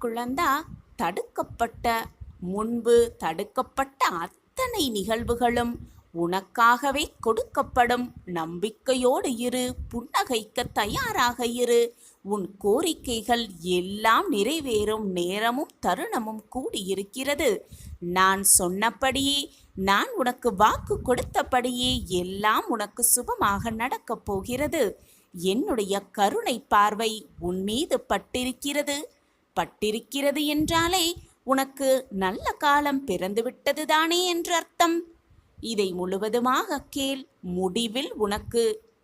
குழந்தா, தடுக்கப்பட்ட முன்பு தடுக்கப்பட்ட அத்தனை நிகழ்வுகளும் உனக்காகவே கொடுக்கப்படும். நம்பிக்கையோடு இரு, புன்னகைக்க தயாராக இரு. உன் கோரிக்கைகள் எல்லாம் நிறைவேறும் நேரமும் தருணமும் கூடியிருக்கிறது. நான் சொன்னபடியே, நான் உனக்கு வாக்கு கொடுத்தபடியே எல்லாம் உனக்கு சுபமாக நடக்கப் போகிறது. என்னுடைய கருணை பார்வை உன் மீது பட்டிருக்கிறது என்றாலே உனக்கு நல்ல காலம் பிறந்துவிட்டது தானே என்று அர்த்தம். இதை முழுவதுமாக கேள். முடிவில் உனக்கு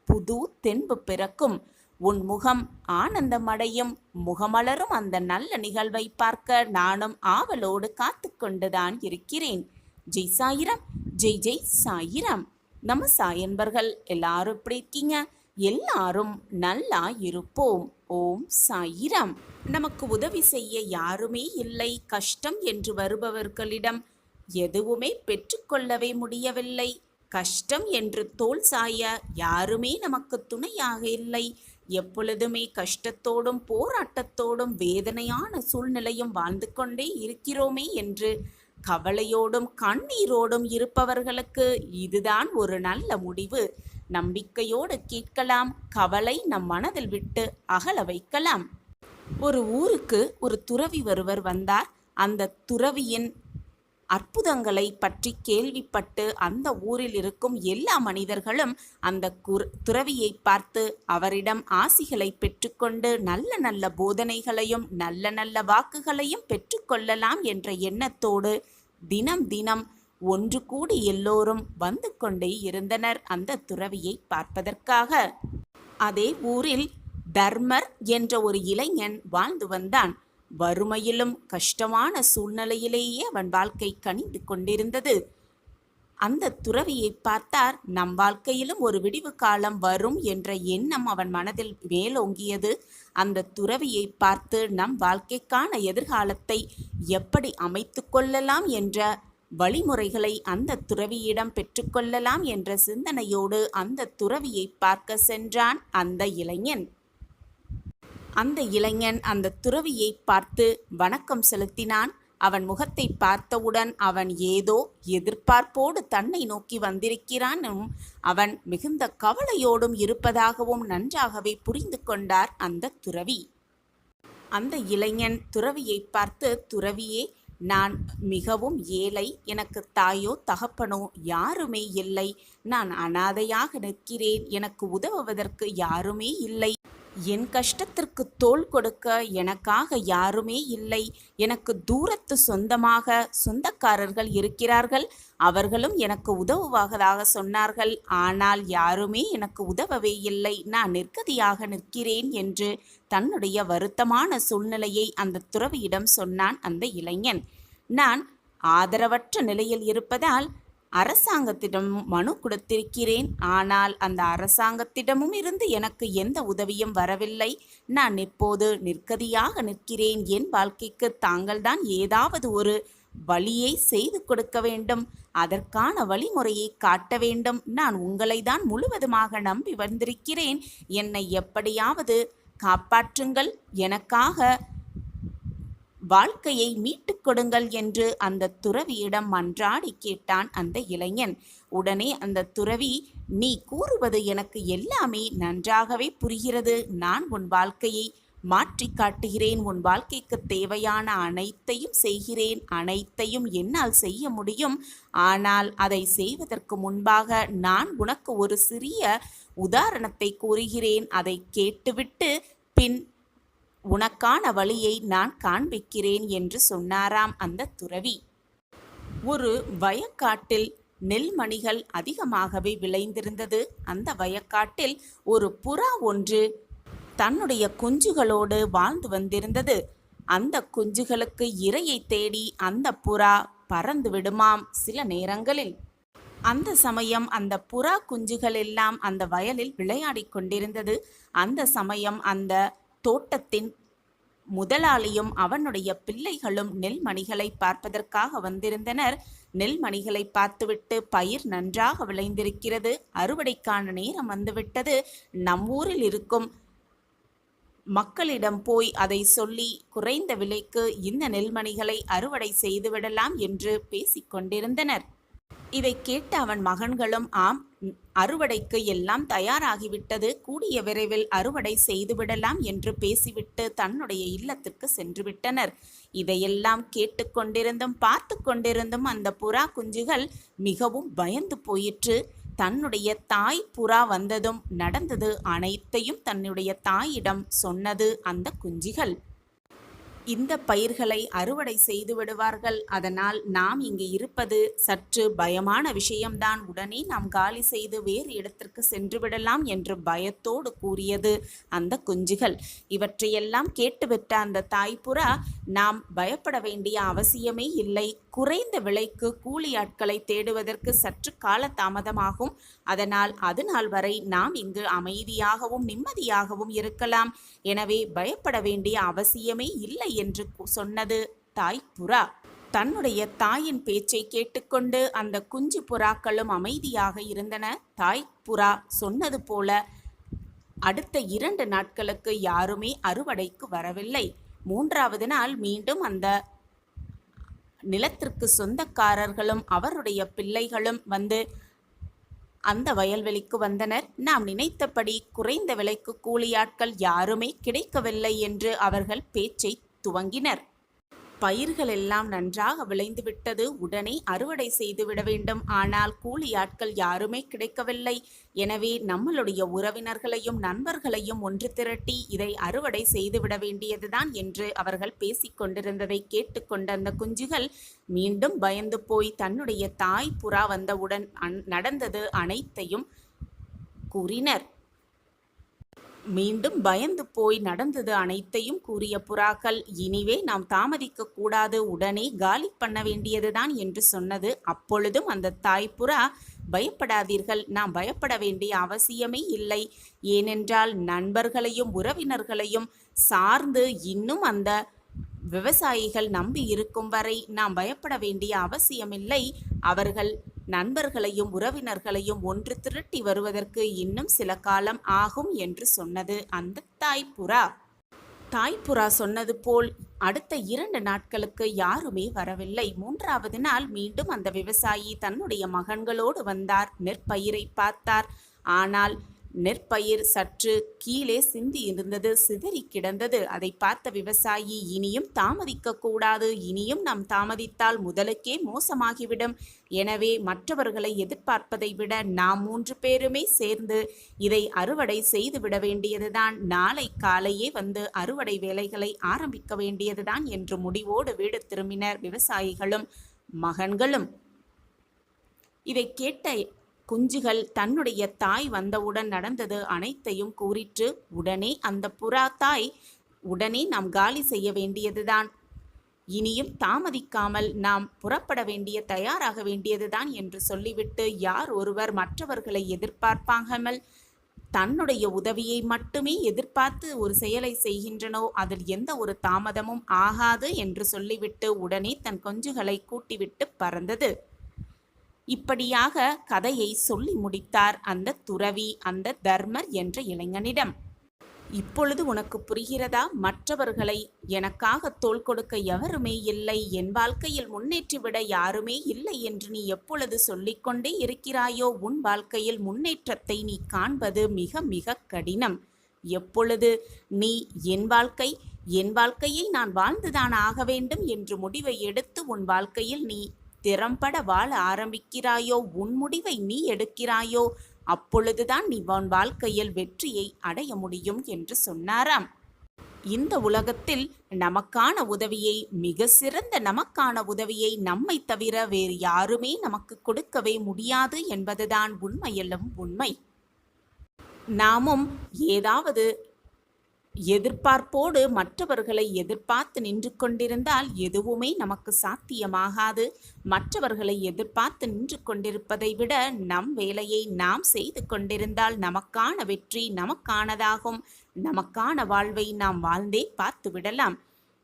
புது தென்பு பிறக்கும். உன் முகம் ஆனந்தமடையும். முகமலரும் அந்த நல்ல நிகழ்வை பார்க்க நானும் ஆவலோடு காத்து கொண்டுதான் இருக்கிறேன். ஜெய் சாயிராம், ஜெய் ஜெய் சாயிராம். நம்ம சாயன்பர்கள் எல்லாரும் எப்படி இருக்கீங்க? எல்லாரும் நல்லா இருப்போம். ஓம் சாயிராம். நமக்கு உதவி செய்ய யாருமே இல்லை. கஷ்டம் என்று வருபவர்களிடம் எதுவுமே பெற்றுக்கொள்ளவே முடியவில்லை. கஷ்டம் என்று தோள் சாய யாருமே நமக்கு துணையாக இல்லை. எப்பொழுதுமே கஷ்டத்தோடும் போராட்டத்தோடும் வேதனையான சூழ்நிலையும் வாழ்ந்து கொண்டே இருக்கிறோமே என்று கவலையோடும் கண்ணீரோடும் இருப்பவர்களுக்கு இதுதான் ஒரு நல்ல முடிவு. நம்பிக்கையோடு கேட்கலாம். கவலை நம் மனதில் விட்டு அகல வைக்கலாம். ஒரு ஊருக்கு ஒரு துறவி ஒருவர் வந்தார். அந்த துறவியின் அற்புதங்களை பற்றி கேள்விப்பட்டு அந்த ஊரில் இருக்கும் எல்லா மனிதர்களும் அந்த துறவியை பார்த்து அவரிடம் ஆசிகளை பெற்றுக்கொண்டு நல்ல நல்ல போதனைகளையும் நல்ல நல்ல வாக்குகளையும் பெற்றுக்கொள்ளலாம் என்ற எண்ணத்தோடு தினம் தினம் ஒன்று கூடி எல்லோரும் வந்து கொண்டே இருந்தனர் அந்த துறவியை பார்ப்பதற்காக. அதே ஊரில் தர்மர் என்ற ஒரு இளைஞன் வாழ்ந்து வந்தான். வறுமையிலும் கஷ்டமான சூழ்நிலையிலேயே அவன் வாழ்க்கை கனிந்து கொண்டிருந்தது. அந்த துறவியை பார்த்தார். நம் வாழ்க்கையிலும் ஒரு விடிவு காலம் வரும் என்ற எண்ணம் அவன் மனதில் மேலோங்கியது. அந்த துறவியை பார்த்து நம் வாழ்க்கைக்கான எதிர்காலத்தை எப்படி அமைத்து கொள்ளலாம் என்ற வழிமுறைகளை அந்த துறவியிடம் பெற்றுக்கொள்ளலாம் என்ற சிந்தனையோடு அந்த துறவியை பார்க்க சென்றான் அந்த இளைஞன். அந்த இளைஞன் அந்த துறவியை பார்த்து வணக்கம் செலுத்தினான். அவன் முகத்தை பார்த்தவுடன் அவன் ஏதோ எதிர்பார்ப்போடு தன்னை நோக்கி வந்திருக்கிறானும் அவன் மிகுந்த கவலையோடும் இருப்பதாகவும் நன்றாகவே புரிந்து கொண்டார் அந்த துறவி. அந்த இளைஞன் துறவியை பார்த்து, துறவியே, நான் மிகவும் ஏழை. எனக்கு தாயோ தகப்பனோ யாருமே இல்லை. நான் அனாதையாக நிற்கிறேன். எனக்கு உதவுவதற்கு யாருமே இல்லை. என் கஷ்டத்திற்கு தோள் கொடுக்க எனக்காக யாருமே இல்லை. எனக்கு தூரத்து சொந்தக்காரர்கள் இருக்கிறார்கள். அவர்களும் எனக்கு உதவுவதாக சொன்னார்கள். ஆனால் யாருமே எனக்கு உதவவே இல்லை. நான் நிர்கதியாக நிற்கிறேன் என்று தன்னுடைய வருத்தமான சூழ்நிலையை அந்த துறவியிடம் சொன்னான் அந்த இளைஞன். நான் ஆதரவற்ற நிலையில் இருப்பதால் அரசாங்கத்திடம் மனு கொடுத்திருக்கிறேன். ஆனால் அந்த அரசாங்கத்திடமும் இருந்து எனக்கு எந்த உதவியும் வரவில்லை. நான் இப்போது நிர்கதியாக நிற்கிறேன். என் வாழ்க்கைக்கு தாங்கள்தான் ஏதாவது ஒரு வழியை செய்து கொடுக்க வேண்டும். அதற்கான வழிமுறையை காட்ட வேண்டும். நான் உங்களை தான் முழுவதுமாக நம்பி வந்திருக்கிறேன். என்னை எப்படியாவது காப்பாற்றுங்கள். எனக்காக வாழ்க்கையை மீட்டு கொடுங்கள் என்று அந்த துறவியிடம் மன்றாடி கேட்டான் அந்த இளைஞன். உடனே அந்த துறவி, நீ கூறுவது எனக்கு எல்லாமே நன்றாகவே புரிகிறது. நான் உன் வாழ்க்கையை மாற்றி காட்டுகிறேன். உன் வாழ்க்கைக்கு தேவையான அனைத்தையும் செய்கிறேன். அனைத்தையும் என்னால் செய்ய முடியும். ஆனால் அதை செய்வதற்கு முன்பாக நான் உனக்கு ஒரு சிறிய உதாரணத்தை கூறுகிறேன். அதை கேட்டுவிட்டு பின் உனக்கான வழியை நான் காண்பிக்கிறேன் என்று சொன்னாராம் அந்த துறவி. ஒரு வயக்காட்டில் நெல்மணிகள் அதிகமாகவே விளைந்திருந்தது. அந்த வயக்காட்டில் ஒரு புறா ஒன்று தன்னுடைய குஞ்சுகளோடு வாழ்ந்து வந்திருந்தது. அந்த குஞ்சுகளுக்கு இரையை தேடி அந்த புறா பறந்து விடுமாம் சில நேரங்களில். அந்த சமயம் அந்த புறா குஞ்சுகள் எல்லாம் அந்த வயலில் விளையாடி கொண்டிருந்தது. அந்த சமயம் அந்த தோட்டத்தின் முதலாளியும் அவனுடைய பிள்ளைகளும் நெல்மணிகளை பார்ப்பதற்காக வந்திருந்தனர். நெல்மணிகளை பார்த்துவிட்டு, பயிர் நன்றாக விளைந்திருக்கிறது, அறுவடைக்கான நேரம் வந்துவிட்டது. நம் ஊரில் இருக்கும் மக்களிடம் போய் அதை சொல்லி குறைந்த விலைக்கு இந்த நெல்மணிகளை அறுவடை செய்துவிடலாம் என்று பேசிக்கொண்டிருந்தனர். இதை கேட்ட அவன் மகன்களும், ஆம், அறுவடைக்கு எல்லாம் தயாராகிவிட்டது, கூடிய விரைவில் அறுவடை செய்துவிடலாம் என்று பேசிவிட்டு தன்னுடைய இல்லத்திற்கு சென்று விட்டனர். இதையெல்லாம் கேட்டுக்கொண்டிருந்தும் பார்த்து கொண்டிருந்தும் அந்த புறா குஞ்சுகள் மிகவும் பயந்து போயிற்று. தன்னுடைய தாய் புறா வந்ததும் நடந்தது அனைத்தையும் தன்னுடைய தாயிடம் சொன்னது அந்த குஞ்சுகள். இந்த பயிர்களை அறுவடை செய்து விடுவார்கள், அதனால் நாம் இங்கு இருப்பது சற்று பயமான விஷயம்தான், உடனே நாம் காலி செய்து வேறு இடத்திற்கு சென்று விடலாம் என்று பயத்தோடு கூறியது அந்த குஞ்சுகள். இவற்றையெல்லாம் கேட்டுவிட்ட அந்த தாய்ப்புறா, நாம் பயப்பட வேண்டிய அவசியமே இல்லை, குறைந்த விலைக்கு கூலி ஆட்களை தேடுவதற்கு சற்று கால தாமதமாகும், அதனால் அது நாள் வரை நாம் இங்கு அமைதியாகவும் நிம்மதியாகவும் இருக்கலாம், எனவே பயப்பட வேண்டிய அவசியமே இல்லை என்று சொன்னது தாய்ப்புறா. தன்னுடைய தாயின் பேச்சை கேட்டுக்கொண்டு அந்த குஞ்சு புறாக்களும் அமைதியாக இருந்தன. தாய்ப்புறா சொன்னது போல அடுத்த 2 நாட்களுக்கு யாருமே அறுவடைக்கு வரவில்லை. 3வது நாள் மீண்டும் அந்த நிலத்திற்கு சொந்தக்காரர்களும் அவருடைய பிள்ளைகளும் வந்து அந்த வயல்வெளிக்கு வந்தனர். நாம் நினைத்தபடி குறைந்த விலைக்கு கூலியாட்கள் யாருமே கிடைக்கவில்லை என்று அவர்கள் பேச்சை துவங்கினர். பயிர்கள் எல்லாம் நன்றாக விளைந்துவிட்டது, உடனே அறுவடை செய்துவிட வேண்டும், ஆனால் கூலி ஆட்கள் யாருமே கிடைக்கவில்லை. எனவே நம்மளுடைய உறவினர்களையும் நண்பர்களையும் ஒன்று திரட்டி இதை அறுவடை செய்துவிட வேண்டியதுதான் என்று அவர்கள் பேசிக்கொண்டிருந்ததை கேட்டுக்கொண்ட அந்த குஞ்சுகள் மீண்டும் பயந்து போய் தன்னுடைய தாய் புறா வந்தவுடன் நடந்தது அனைத்தையும் கூறினர். மீண்டும் பயந்து போய் நடந்தது அனைத்தையும் கூறிய புறாக்கள், இனிவே நாம் தாமதிக்க கூடாது, உடனே காலி பண்ண வேண்டியதுதான் என்று சொன்னது. அப்பொழுதும் அந்த தாய்ப்புறா, பயப்படாதீர்கள், நாம் பயப்பட வேண்டிய அவசியமே இல்லை, ஏனென்றால் நண்பர்களையும் உறவினர்களையும் சார்ந்து இன்னும் அந்த விவசாயிகள் நம்பி இருக்கும் வரை நாம் பயப்பட வேண்டிய அவசியமில்லை. அவர்கள் நண்பர்களையும் உறவினர்களையும் ஒன்று திரட்டி வருவதற்கு இன்னும் சில காலம் ஆகும் என்று சொன்னது அந்த தாய்ப்புறா. தாய்ப்புறா சொன்னது போல் அடுத்த 2 நாட்களுக்கு யாருமே வரவில்லை. 3வது நாள் மீண்டும் அந்த விவசாயி தன்னுடைய மகன்களோடு வந்தார். நெற்பயிரை பார்த்தார். ஆனால் நெற்பயிர் சற்று கீழே சிந்தி இருந்தது, சிதறி கிடந்தது. அதை பார்த்த விவசாயி, இனியும் தாமதிக்க கூடாது, இனியும் நாம் தாமதித்தால் முதலுக்கே மோசமாகிவிடும், எனவே மற்றவர்களை எதிர்பார்ப்பதை விட நாம் 3 பேருமே சேர்ந்து இதை அறுவடை செய்துவிட வேண்டியதுதான், நாளை காலையே வந்து அறுவடை வேலைகளை ஆரம்பிக்க வேண்டியதுதான் என்று முடிவோடு வீடு திரும்பினர் விவசாயிகளும் மகன்களும். இதை கேட்ட குஞ்சுகள் தன்னுடைய தாய் வந்தவுடன் நடந்தது அனைத்தையும் கூறிற்று. உடனே அந்த புறா தாய், உடனே நாம் காலி செய்ய வேண்டியதுதான், இனியும் தாமதிக்காமல் நாம் புறப்பட தயாராக வேண்டியதுதான் என்று சொல்லிவிட்டு யார் ஒருவர் மற்றவர்களை எதிர்பார்ப்பாமல் தன்னுடைய உதவியை மட்டுமே எதிர்பார்த்து ஒரு செயலை செய்கின்றனோ அதில் எந்த ஒரு தாமதமும் ஆகாது என்று சொல்லிவிட்டு உடனே தன் குஞ்சுகளை கூட்டிவிட்டு பறந்தது. இப்படியாக கதையை சொல்லி முடித்தார் அந்த துறவி அந்த தர்மர் என்ற இளைஞனிடம். இப்பொழுது உனக்கு புரிகிறதா? மற்றவர்களை எனக்காக தோள் கொடுக்க எவருமே இல்லை, என் வாழ்க்கையில் முன்னேற்றிவிட யாருமே இல்லை என்று நீ எப்பொழுது சொல்லிக்கொண்டே இருக்கிறாயோ உன் வாழ்க்கையில் முன்னேற்றத்தை நீ காண்பது மிக மிக கடினம். எப்பொழுது நீ என் வாழ்க்கையை நான் வாழ்ந்துதான் ஆக வேண்டும் என்று முடிவை எடுத்து உன் வாழ்க்கையில் நீ திறம்பட வாழ ஆரம்பிக்கிறாயோ, உன் முடிவை நீ எடுக்கிறாயோ, அப்பொழுதுதான் நீ உன் வாழ்க்கையில் வெற்றியை அடைய முடியும் என்று சொன்னாராம். இந்த உலகத்தில் நமக்கான உதவியை, மிக சிறந்த நமக்கான உதவியை நம்மை தவிர வேறு யாருமே நமக்கு கொடுக்கவே முடியாது என்பதுதான் உண்மையிலும் உண்மை. நாமும் ஏதாவது எதிர்பார்ப்போடு மற்றவர்களை எதிர்பார்த்து நின்று கொண்டிருந்தால் எதுவுமே நமக்கு சாத்தியமாகாது. மற்றவர்களை எதிர்பார்த்து நின்று கொண்டிருப்பதை விட நம் வேலையை நாம் செய்து கொண்டிருந்தால் நமக்கான வெற்றி நமக்கானதாகும். நமக்கான வாழ்வை நாம் வாழ்ந்தே பார்த்து விடலாம்.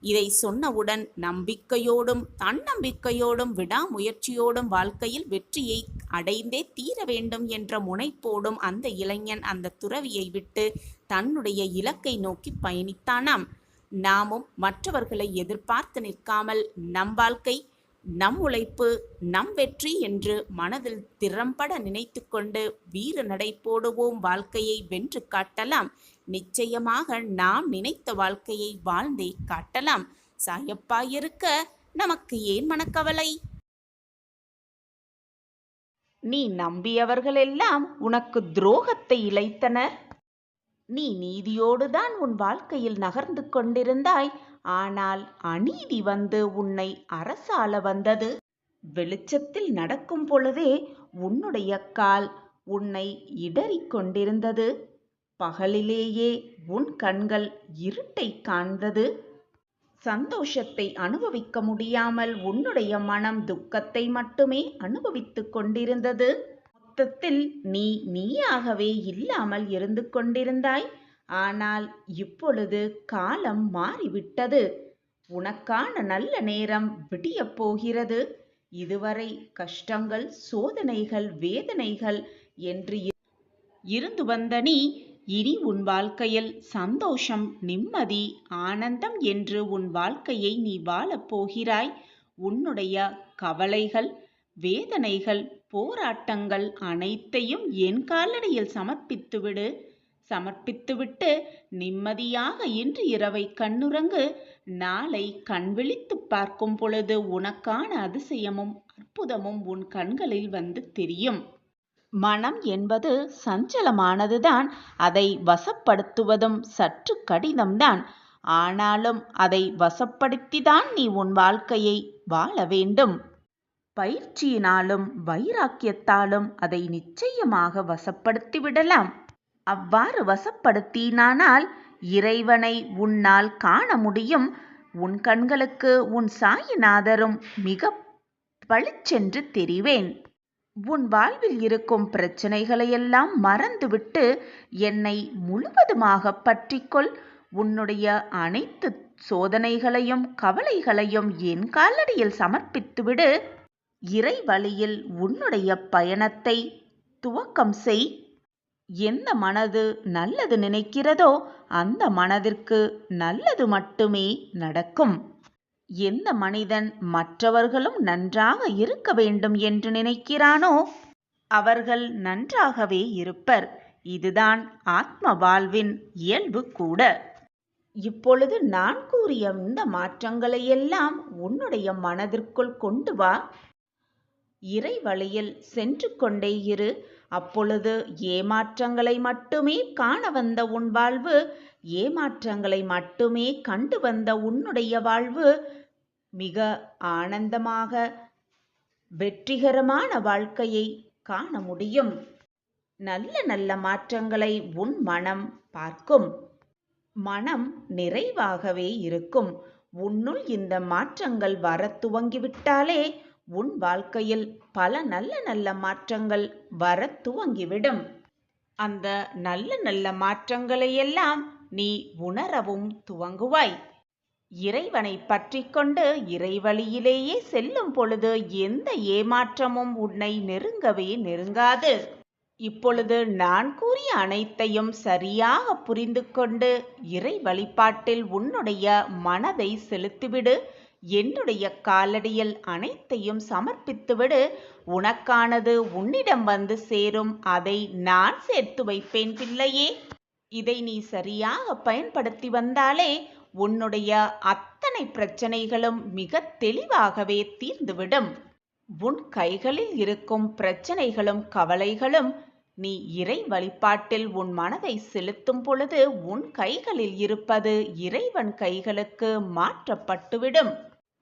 இதை சொன்னவுடன் நம்பிக்கையோடும் தன்னம்பிக்கையோடும் விடாமுயற்சியோடும் வாழ்க்கையில் வெற்றியை அடைந்தே தீர வேண்டும் என்ற முனைப்போடும் அந்த இளைஞன் அந்த துறவியை விட்டு தன்னுடைய இலக்கை நோக்கி பயணித்தானாம். நாமும் மற்றவர்களை எதிர்பார்த்து நிற்காமல் நம் வாழ்க்கை, நம் உழைப்பு, நம் வெற்றி என்று மனதில் திறம்பட நினைத்து கொண்டு வீர நடை போடுவோம். வாழ்க்கையை வென்று காட்டலாம். நிச்சயமாக நாம் நினைத்த வாழ்க்கையை வாழ்ந்தே காட்டலாம். சாயப்பாயிருக்க நமக்கு ஏன் மனக்கவலை? நீ நம்பியவர்களெல்லாம் உனக்கு துரோகத்தை இழைத்தனர். நீ நீதியோடுதான் உன் வாழ்க்கையில் நகர்ந்து கொண்டிருந்தாய். ஆனால் அநீதி வந்து உன்னை அரசாள வந்தது. வெளிச்சத்தில் நடக்கும் பொழுதே உன்னுடைய கால் உன்னை இடறிக் கொண்டிருந்தது. பகலிலேயே உன் கண்கள் இருட்டை காண்பது. சந்தோஷத்தை அனுபவிக்க முடியாமல் உன்னுடைய மனம் துக்கத்தை மட்டுமே அனுபவித்துக் கொண்டிருந்தது. மொத்தத்தில் நீ நீயாகவே இல்லாமல் இருந்து கொண்டிருந்தாய். ஆனால் இப்பொழுது காலம் மாறிவிட்டது. உனக்கான நல்ல நேரம் விடியப் போகிறது. இதுவரை கஷ்டங்கள், சோதனைகள், வேதனைகள் என்று இருந்து வந்த நீ இனி உன் வாழ்க்கையில் சந்தோஷம், நிம்மதி, ஆனந்தம் என்று உன் வாழ்க்கையை நீ வாழப் போகிறாய். உன்னுடைய கவலைகள், வேதனைகள், போராட்டங்கள் அனைத்தையும் என் காலடியில் சமர்ப்பித்துவிடு. சமர்ப்பித்துவிட்டு நிம்மதியாக இன்று இரவை கண்ணுறங்கு. நாளை கண் விழித்து பார்க்கும் பொழுது உனக்கான அதிசயமும் அற்புதமும் உன் கண்களில் வந்து தெரியும். மனம் என்பது சஞ்சலமானதுதான். அதை வசப்படுத்துவதும் சற்று கடினம்தான். ஆனாலும் அதை வசப்படுத்திதான் நீ உன் வாழ்க்கையை வாழ வேண்டும். பயிற்சியினாலும் வைராக்கியத்தாலும் அதை நிச்சயமாக வசப்படுத்தி விடலாம். அவ்வாறு வசப்படுத்தினானால் இறைவனை உன்னால் காண முடியும். உன் கண்களுக்கு உன் சாயிநாதரும் மிக பளிச்சென்று தெரிவேன். உன் வாழ்வில் இருக்கும் பிரச்சனைகளையெல்லாம் மறந்துவிட்டு என்னை முழுவதுமாக பற்றிக்கொள். உன்னுடைய அனைத்து சோதனைகளையும் கவலைகளையும் என் காலடியில் சமர்ப்பித்துவிடு. இறை வழியில் உன்னுடைய பயணத்தை துவக்கம் செய். எந்த மனது நல்லது நினைக்கிறதோ அந்த மனதிற்கு நல்லது மட்டுமே நடக்கும். எந்த மனிதன் மற்றவர்களும் நன்றாக இருக்க வேண்டும் என்று நினைக்கிறானோ அவர்கள் நன்றாகவே இருப்பர். இதுதான் ஆத்ம வாழ்வின் இயல்பு கூட. இப்பொழுது நான் கூறிய இந்த மாற்றங்களையெல்லாம் உன்னுடைய மனதிற்குள் கொண்டு வா. இறை வழியில் சென்று கொண்டே இரு. அப்பொழுது ஏமாற்றங்களை மட்டுமே காண வந்த உன் வாழ்வு, ஏமாற்றங்களை மட்டுமே கண்டு வந்த உன்னுடைய வாழ்வு மிக ஆனந்தமாக வெற்றிகரமான வாழ்க்கையை காண முடியும். நல்ல நல்ல மாற்றங்களை உன் மனம் பார்க்கும். மனம் நிறைவாகவே இருக்கும். உன்னுள் இந்த மாற்றங்கள் வர துவங்கிவிட்டாலே உன் வாழ்க்கையில் பல நல்ல நல்ல மாற்றங்கள் வர துவங்கிவிடும். அந்த நல்ல நல்ல மாற்றங்களையெல்லாம் நீ உணரவும் துவங்குவாய். இறைவனை பற்றி கொண்டு இறைவழியிலேயே செல்லும் பொழுது எந்த ஏமாற்றமும் உன்னை நெருங்கவே நெருங்காது. இப்பொழுது நான் கூறிய அனைத்தையும் சரியாக புரிந்து கொண்டு இறை வழிபாட்டில் உன்னுடைய மனதை செலுத்திவிடு. என்னுடைய காலடியில் அனைத்தையும் சமர்ப்பித்துவிடு. உனக்கானது உன்னிடம் வந்து சேரும். அதை நான் சேர்த்து வைப்பேன் பிள்ளையே. இதை நீ சரியாக பயன்படுத்தி வந்தாலே உன்னுடைய அத்தனை பிரச்சனைகளும் மிக தெளிவாகவே தீர்ந்துவிடும். உன் கைகளில் இருக்கும் பிரச்சனைகளும் கவலைகளும் நீ இறை வழிபாட்டில் உன் மனதை செலுத்தும் பொழுது உன் கைகளில் இருப்பது இறைவன் கைகளுக்கு மாற்றப்பட்டுவிடும்.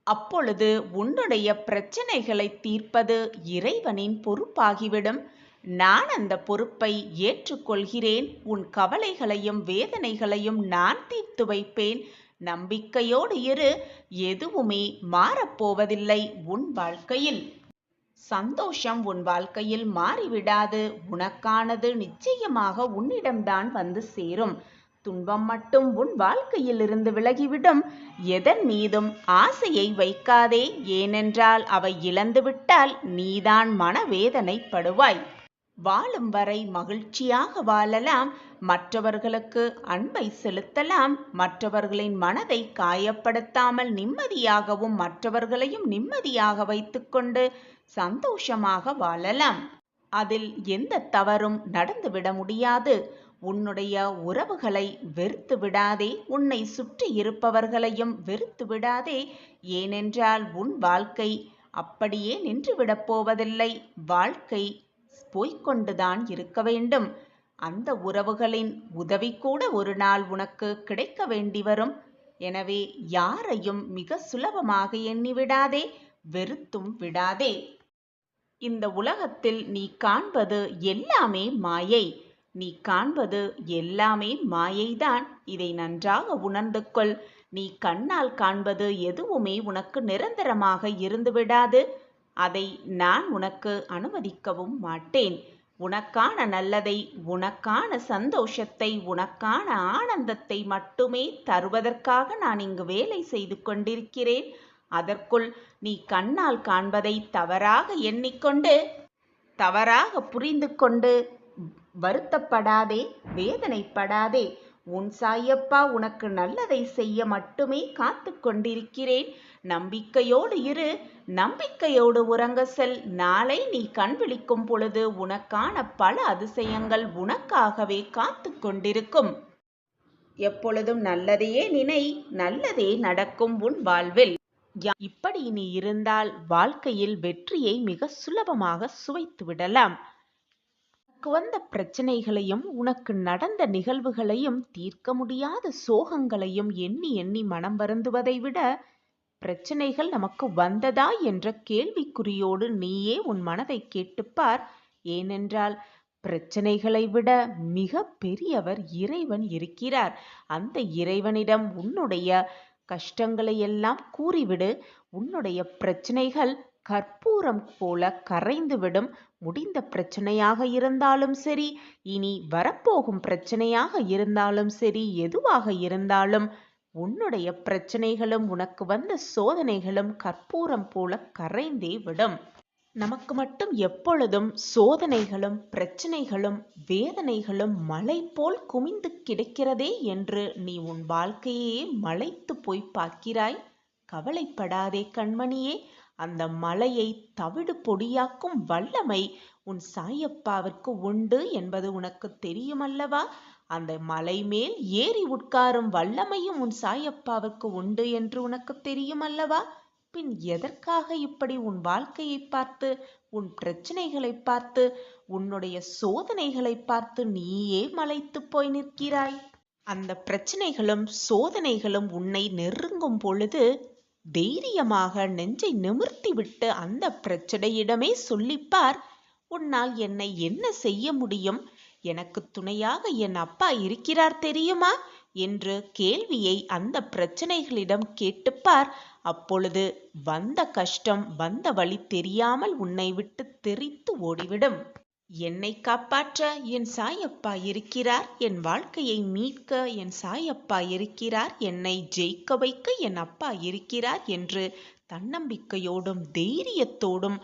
அப்பொழுது உன்னுடைய பிரச்சனைகளை தீர்ப்பது இறைவனின் பொறுப்பாகிவிடும். நான் அந்த பொறுப்பை ஏற்றுக்கொள்கிறேன். உன் கவலைகளையும் வேதனைகளையும் நான் தீர்த்து வைப்பேன். நம்பிக்கையோடு இரு. எதுவுமே மாறப்போவதில்லை. உன் வாழ்க்கையில் சந்தோஷம் உன் வாழ்க்கையில் மாறிவிடாது. உனக்கானது நிச்சயமாக உன்னிடம்தான் வந்து சேரும். துன்பம் மட்டும் உன் வாழ்க்கையில் இருந்து விலகிவிடும். எதன் மீதும் ஆசையை வைக்காதே, ஏனென்றால் அவை இழந்துவிட்டால் நீதான் மனவேதனைப்படுவாய். வாழும் வரை மகிழ்ச்சியாக வாழலாம், மற்றவர்களுக்கு அன்பை செலுத்தலாம், மற்றவர்களின் மனதை காயப்படுத்தாமல் நிம்மதியாகவும் மற்றவர்களையும் நிம்மதியாக வைத்துக்கொண்டு சந்தோஷமாக வாழலாம். அதில் எந்த தவறும் நடந்துவிட முடியாது. உன்னுடைய உறவுகளை வெறுத்து விடாதே, உன்னை சுற்றி இருப்பவர்களையும் வெறுத்து விடாதே. ஏனென்றால் உன் வாழ்க்கை அப்படியே நின்றுவிடப் போவதில்லை. வாழ்க்கை போய்கொண்டுதான் இருக்க வேண்டும். அந்த உறவுகளின் உதவி கூட ஒரு நாள் உனக்கு கிடைக்க வேண்டி வரும். எனவே யாரையும் மிக சுலபமாக எண்ணிவிடாதே, வெறுத்தும் விடாதே. இந்த உலகத்தில் நீ காண்பது எல்லாமே மாயை. நீ காண்பது எல்லாமே மாயைதான். இதை நன்றாக உணர்ந்து கொள். நீ கண்ணால் காண்பது எதுவுமே உனக்கு நிரந்தரமாக இருந்து விடாது. அதை நான் உனக்கு அனுமதிக்கவும் மாட்டேன். உனக்கான நல்லதை, உனக்கான சந்தோஷத்தை, உனக்கான ஆனந்தத்தை மட்டுமே தருவதற்காக நான் இங்கு வேலை செய்து கொண்டிருக்கிறேன். அதற்குள் நீ கண்ணால் காண்பதை தவறாக எண்ணிக்கொண்டு, தவறாக புரிந்து கொண்டு வருத்தப்படாதே, வேதனைப்படாதே. உன் சாயப்பா உனக்கு நல்லதை செய்ய மட்டுமே காத்து கொண்டிருக்கிறேன். நம்பிக்கையோடு இரு, நம்பிக்கையோடு உறங்க செல். நாளை நீ கண் விழிக்கும் பொழுது உனக்கான பல அதிசயங்கள் உனக்காகவே காத்து கொண்டிருக்கும். எப்பொழுதும் நல்லதையே நினை, நல்லதே நடக்கும் உன் வாழ்வில். இப்படி நீ இருந்தால் வாழ்க்கையில் வெற்றியை மிக சுலபமாக சுவைத்து விடலாம். உனக்கு வந்த பிரச்சனைகளையும் உனக்கு நடந்த நிகழ்வுகளையும் தீர்க்க முடியாத சோகங்களையும் எண்ணி எண்ணி மனம் வருந்துவதை விட, பிரச்சனைகள் நமக்கு வந்ததா என்ற கேள்விக்குறியோடு நீயே உன் மனதை கேட்டுப்பார். ஏனென்றால் பிரச்சனைகளை விட மிக பெரியவர் இறைவன் இருக்கிறார். அந்த இறைவனிடம் உன்னுடைய கஷ்டங்களை எல்லாம் கூறிவிடு. உன்னுடைய பிரச்சனைகள் கற்பூரம் போல கரைந்துவிடும். முடிந்த பிரச்சனையாக இருந்தாலும் சரி, இனி வரப்போகும் பிரச்சனையாக இருந்தாலும் சரி, எதுவாக இருந்தாலும் உன்னுடைய பிரச்சனைகளும் உனக்கு வந்த சோதனைகளும் கற்பூரம் போல கரைந்தே விடும். நமக்கு மட்டும் எப்பொழுதும் சோதனைகளும் பிரச்சனைகளும் வேதனைகளும் மலை போல் குமிந்து கிடக்கிறதே என்று நீ உன் வாழ்க்கையே மலைத்து போய் பார்க்கிறாய். கவலைப்படாதே கண்மணியே. அந்த மலையை தவிடு பொடியாக்கும் வல்லமை உன் சாயப்பாவிற்கு உண்டு என்பது உனக்கு தெரியுமல்லவா? அந்த மலை மேல் ஏறி உட்காரும் வல்லமையும் உன் சாயப்பாவிற்கு உண்டு என்று உனக்கு தெரியுமல்லவா? பின் எதற்காக இப்படி உன் வாழ்க்கையை பார்த்து, உன் பிரச்சனைகளை பார்த்து, உன்னுடைய சோதனைகளை பார்த்து நீயே மலைத்து போய் நிற்கிறாய்? அந்த பிரச்சனைகளும் சோதனைகளும் உன்னை நெருங்கும் பொழுது தைரியமாக நெஞ்சை நிமிர்த்திவிட்டு அந்த பிரச்சனையிடமே சொல்லிப்பார். உன்னால் என்னை என்ன செய்ய முடியும்? எனக்கு துணையாக என் அப்பா இருக்கிறார் தெரியுமா என்று கேள்வியை அந்த பிரச்சனைகளிடம் கேட்டுப்பார். அப்பொழுது வந்த கஷ்டம், வந்த வழி தெரியாமல் உன்னை விட்டு தெறித்து ஓடிவிடும். என்னை காப்பாற்ற என் சாயப்பா இருக்கிறார், என் வாழ்க்கையை மீட்க என் சாயப்பா இருக்கிறார், என்னை ஜெயிக்க வைக்க என் அப்பா இருக்கிறார் என்று தன்னம்பிக்கையோடும் தைரியத்தோடும்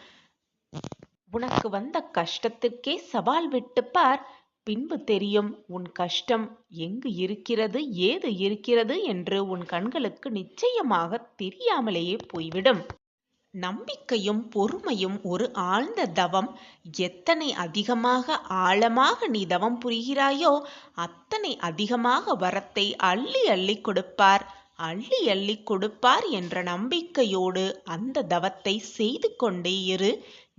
உனக்கு வந்த கஷ்டத்திற்கே சவால் விட்டுப்பார். பின்பு தெரியும் உன் கஷ்டம் எங்கு இருக்கிறது, ஏது இருக்கிறது என்று உன் கண்களுக்கு நிச்சயமாக தெரியாமலேயே போய்விடும். நம்பிக்கையும் பொறுமையும் ஒரு ஆழ்ந்த தவம். எத்தனை அதிகமாக ஆழமாக நீ தவம் புரிகிறாயோ அத்தனை அதிகமாக வரத்தை அள்ளி அள்ளி கொடுப்பார். அள்ளி அள்ளி கொடுப்பார் என்ற நம்பிக்கையோடு அந்த தவத்தை செய்து கொண்டே இரு.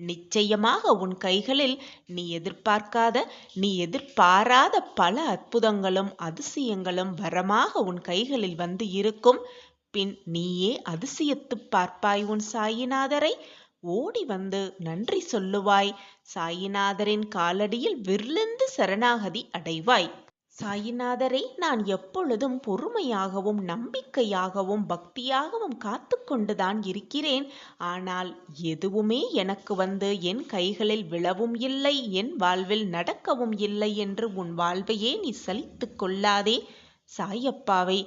நிச்சயமாக உன் கைகளில் நீ எதிர்பார்க்காத, நீ எதிர்பாராத பல அற்புதங்களும் அதிசயங்களும் வரமாக உன் கைகளில் வந்து இருக்கும். பின் நீயே அதிசயித்து பார்ப்பாய். உன் சாயிநாதரை ஓடி வந்து நன்றி சொல்லுவாய். சாயிநாதரின் காலடியில் விருளந்து சரணாகதி அடைவாய். சாயிநாதரை நான் எப்பொழுதும் பொறுமையாகவும் நம்பிக்கையாகவும் பக்தியாகவும் காத்து கொண்டுதான் இருக்கிறேன். ஆனால் எதுவுமே எனக்கு வந்து என் கைகளில் விழவும் இல்லை, என் வாழ்வில் நடக்கவும் இல்லை என்று உன் வாழ்வையே நீ சலித்து கொள்ளாதே. சாயப்பாவை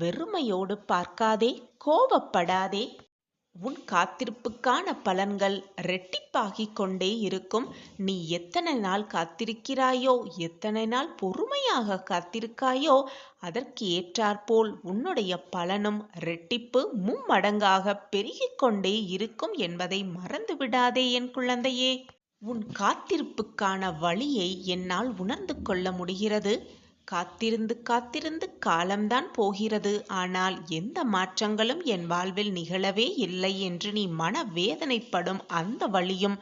வெறுமையோடு பார்க்காதே, கோபப்படாதே. உன் காத்திருப்புக்கான பலன்கள் ரெட்டிப்பாகிக் கொண்டே இருக்கும். நீ எத்தனை நாள் காத்திருக்கிறாயோ, எத்தனை நாள் பொறுமையாக காத்திருக்காயோ, அதற்கு ஏற்றாற்போல் உன்னுடைய பலனும் ரெட்டிப்பு மும்மடங்காக பெருகிக் கொண்டே இருக்கும் என்பதை மறந்து விடாதே என் குழந்தையே. உன் காத்திருப்புக்கான வழியை என்னால் உணர்ந்து கொள்ள முடிகிறது. காத்திருந்து காத்திருந்து காலம்தான் போகிறது, ஆனால் எந்த மாற்றங்களும் என் வாழ்வில் நிகழவே இல்லை என்று நீ மன வேதனைப்படும் அந்த வழியும்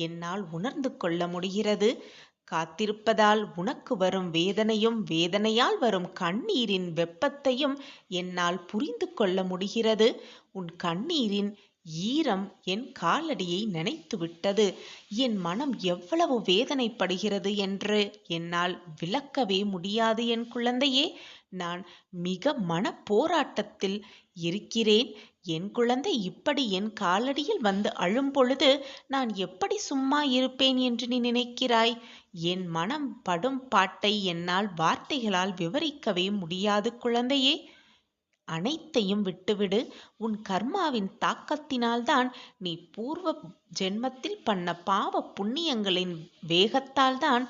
என்னால் உணர்ந்து கொள்ள முடிகிறது. காத்திருப்பதால் உனக்கு வரும் வேதனையும், வேதனையால் வரும் கண்ணீரின் வெப்பத்தையும் என்னால் புரிந்து கொள்ள முடிகிறது. உன் கண்ணீரின் ஈரம் என் காலடியை நனைத்து விட்டது. என் மனம் எவ்வளவு வேதனைப்படுகிறது என்று என்னால் விளக்கவே முடியாது என் குழந்தையே. நான் மிக மன போராட்டத்தில் இருக்கிறேன். என் குழந்தை இப்படி என் காலடியில் வந்து அழும் பொழுது நான் எப்படி சும்மா இருப்பேன் என்று நீ நினைக்கிறாய்? என் மனம் படும் பாட்டை என்னால் வார்த்தைகளால் விவரிக்கவே முடியாது குழந்தையே. அனைத்தையும் விட்டுவிடு. உன் கர்மாவின் தாக்கத்தினால்தான், நீ பூர்வ ஜென்மத்தில் பண்ண பாவ புண்ணியங்களின் வேகத்தால்தான்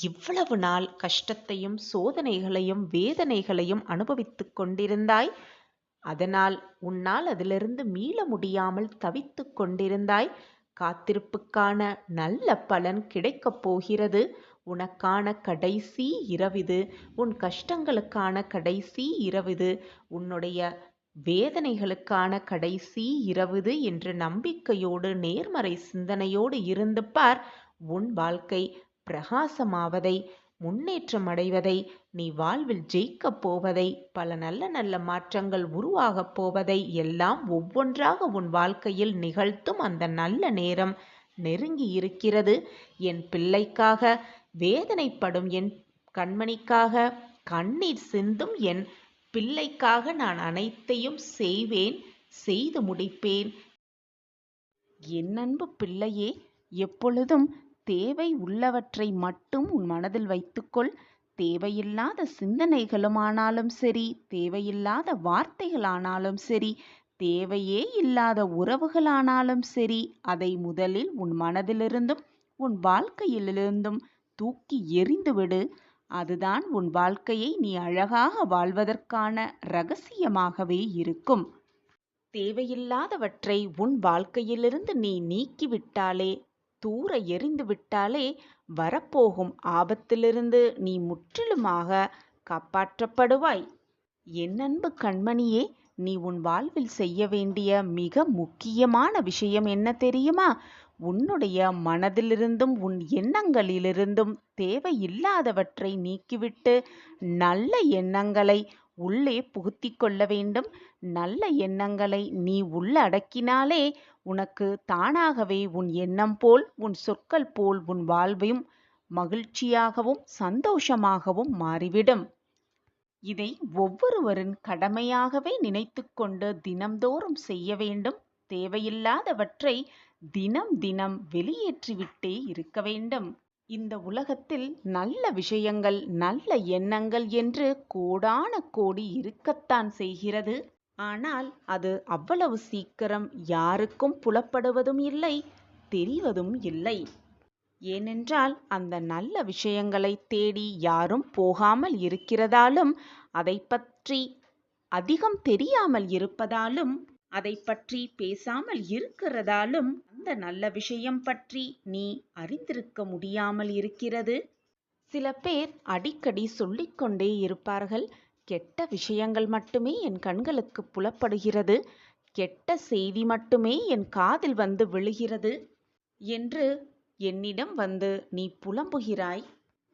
இவ்வளவு நாள் கஷ்டத்தையும் சோதனைகளையும் வேதனைகளையும் அனுபவித்துக் கொண்டிருந்தாய். அதனால் உன்னால் அதிலிருந்து மீள முடியாமல் தவித்துக் கொண்டிருந்தாய். காத்திருப்புக்கான நல்ல பலன் கிடைக்கப் போகிறது. உனக்கான கடைசி இரவிது. உன் கஷ்டங்களுக்கான கடைசி இரவிது. உன்னுடைய வேதனைகளுக்கான கடைசி இரவிது என்று நம்பிக்கையோடு நேர்மறை சிந்தனையோடு இருந்து பார். உன் வாழ்க்கை பிரகாசமாவதை, முன்னேற்றம் அடைவதை, நீ வாழ்வில் ஜெயிக்கப் போவதை, பல நல்ல நல்ல மாற்றங்கள் உருவாகப் போவதை எல்லாம் ஒவ்வொன்றாக உன் வாழ்க்கையில் நிகழ்த்தும் அந்த நல்ல நேரம் நெருங்கி இருக்கிறது. என் பிள்ளைக்காக வேதனைப்படும் என் கண்மணிக்காக, கண்ணீர் சிந்தும் என் பிள்ளைக்காக நான் அனைத்தையும் செய்வேன், செய்து முடிப்பேன். என் அன்பு பிள்ளையே, எப்பொழுதும் தேவை உள்ளவற்றை மட்டும் உன் மனதில் வைத்துக்கொள். தேவையில்லாத சிந்தனைகளுமானாலும் சரி, தேவையில்லாத வார்த்தைகளானாலும் சரி, தேவையே இல்லாத உறவுகளானாலும் சரி, அதை முதலில் உன் மனதிலிருந்தும் உன் வாழ்க்கையிலிருந்தும் தூக்கி எறிந்துவிடு. அதுதான் உன் வாழ்க்கையை நீ அழகாக வாழ்வதற்கான இரகசியமாகவே இருக்கும். தேவையில்லாதவற்றை உன் வாழ்க்கையிலிருந்து நீ நீக்கிவிட்டாலே, தூர எறிந்து விட்டாலே, வரப்போகும் ஆபத்திலிருந்து நீ முற்றிலுமாக காப்பாற்றப்படுவாய். என் அன்பு கண்மணியே, நீ உன் வாழ்வில் செய்ய வேண்டிய மிக முக்கியமான விஷயம் என்ன தெரியுமா? உன்னுடைய மனதிலிருந்தும் உன் எண்ணங்களிலிருந்தும் தேவையில்லாதவற்றை நீக்கிவிட்டு நல்ல எண்ணங்களை உள்ளே புகுத்தி கொள்ள வேண்டும். நல்ல எண்ணங்களை நீ உள்ளடக்கினாலே உனக்கு தானாகவே உன் எண்ணம் போல், உன் சொற்கள் போல் உன் வாழ்வையும் மகிழ்ச்சியாகவும் சந்தோஷமாகவும் மாறிவிடும். இதை ஒவ்வொருவரின் கடமையாகவே நினைத்து கொண்டு தினம்தோறும் செய்ய வேண்டும். தேவையில்லாதவற்றை தினம் தினம் வெளியேற்றிவிட்டே இருக்க வேண்டும். இந்த உலகத்தில் நல்ல விஷயங்கள், நல்ல எண்ணங்கள் என்று கோடான கோடி இருக்கத்தான் செய்கிறது. ஆனால் அது அவ்வளவு சீக்கிரம் யாருக்கும் புலப்படுவதும் இல்லை, தெரிவதும் இல்லை. ஏனென்றால் அந்த நல்ல விஷயங்களை தேடி யாரும் போகாமல் இருக்கிறதாலும், அதை பற்றி அதிகம் தெரியாமல் இருப்பதாலும், அதை பற்றி பேசாமல் இருக்கிறதாலும் அந்த நல்ல விஷயம் பற்றி நீ அறிந்திருக்க முடியாமல் இருக்கிறது. சில பேர் அடிக்கடி சொல்லிக்கொண்டே இருப்பார்கள், கெட்ட விஷயங்கள் மட்டுமே என் கண்களுக்கு புலப்படுகிறது, கெட்ட செய்தி மட்டுமே என் காதில் வந்து விழுகிறது என்று என்னிடம் வந்து நீ புலம்புகிறாய்.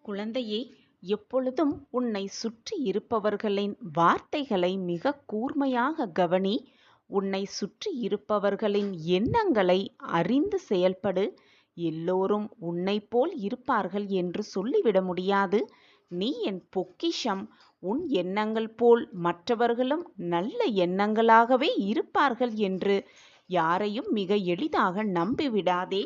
குழந்தையே, எப்பொழுதும் உன்னை சுற்றி இருப்பவர்களின் வார்த்தைகளை மிக கூர்மையாக கவனி. உன்னை சுற்றி இருப்பவர்களின் எண்ணங்களை அறிந்து செயல்படு. எல்லோரும் உன்னை போல் இருப்பார்கள் என்று சொல்லிவிட முடியாது. நீ என் பொக்கிஷம். உன் எண்ணங்கள் போல் மற்றவர்களும் நல்ல எண்ணங்களாகவே இருப்பார்கள் என்று யாரையும் மிக எளிதாக நம்பிவிடாதே.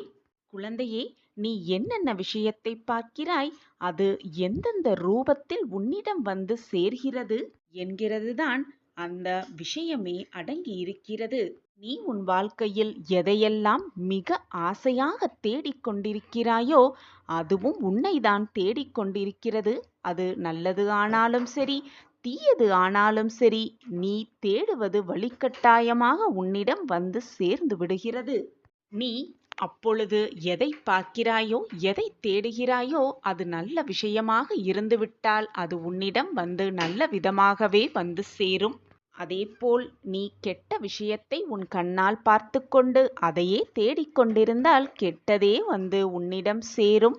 குழந்தையே, நீ என்னென்ன விஷயத்தை பார்க்கிறாய், அது எந்தெந்த ரூபத்தில் உன்னிடம் வந்து சேர்கிறது என்கிறதுதான் அந்த விஷயமே அடங்கி இருக்கிறது. நீ உன் வாழ்க்கையில் எதையெல்லாம் மிக ஆசையாக தேடிக்கொண்டிருக்கிறாயோ அதுவும் உன்னைதான் தேடிக்கொண்டிருக்கிறது. அது நல்லது ஆனாலும் சரி, தீயது ஆனாலும் சரி, நீ தேடுவது வழிக்கட்டாயமாக உன்னிடம் வந்து சேர்ந்து விடுகிறது. நீ அப்பொழுது எதை பார்க்கிறாயோ, எதை தேடுகிறாயோ அது நல்ல விஷயமாக இருந்துவிட்டால் அது உன்னிடம் வந்து நல்ல விதமாகவே வந்து சேரும். அதேபோல் நீ கெட்ட விஷயத்தை உன் கண்ணால் பார்த்து கொண்டு அதையே தேடிக்கொண்டிருந்தால் கெட்டதே வந்து உன்னிடம் சேரும்.